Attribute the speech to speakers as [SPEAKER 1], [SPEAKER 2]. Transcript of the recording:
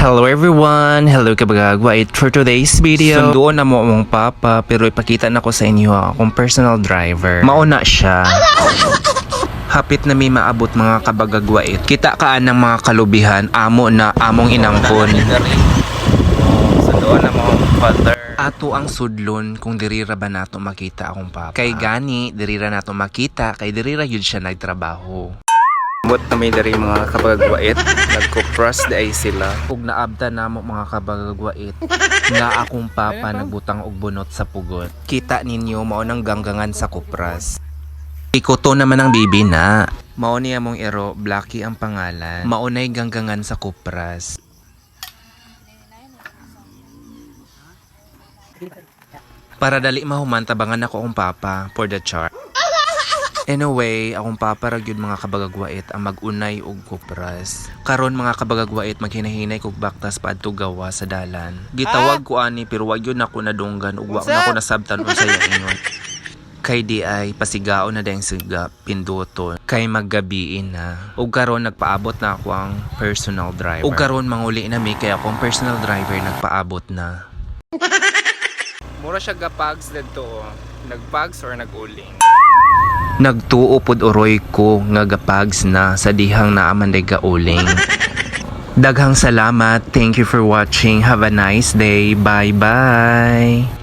[SPEAKER 1] Hello everyone! Hello kabagagwa. For today's video, sunduon na mo among papa pero ipakita na ko sa inyo akong personal driver. Mauna siya. Hapit na may maabot mga kabagagwait. Kita kaan ng mga kalubihan, amo na among inangkon. Sunduon na mo father. Ato ang sudlon kung dirira ba nato makita akong papa. Kay gani, dirira nato makita, kay dirira yun siya nagtrabaho. Bot na may dari mga kabagagwait, nagko-cross the eye sila. Ug naabda namo mga kabagagwait nga akong papa nagbutang og bunot sa pugot. Kita ninyo mao nang ganggangan sa kupras. Ikoto naman ang bibi na. Mao niya mong ero, Blacky ang pangalan. Maunay ganggangan sa kupras. Para dali mahuman tabangan ako akong papa for the chart. Anyway, akong paparag yun mga kabagagwait ang magunay og kupras. Karon mga kabagagwait maghinahinay kog baktas paadto gawa sa dalan. Gitawag ko ani pero wag yun ako nadunggan ug wa na ako nasabtan unsay ingon. Kay di ay pasigao na dayang siga pinduton kay maggabiin na. Ug karon nagpaabot na ako ang personal driver. Ug karon manguli na mi kay akong personal driver nagpaabot na. Mura siya gapags dito. Nagpags or naguling? Nagtuo pod oroy ko nga gapags na sa dihang naaman day gauling. Daghang salamat. Thank you for watching. Have a nice day. Bye bye.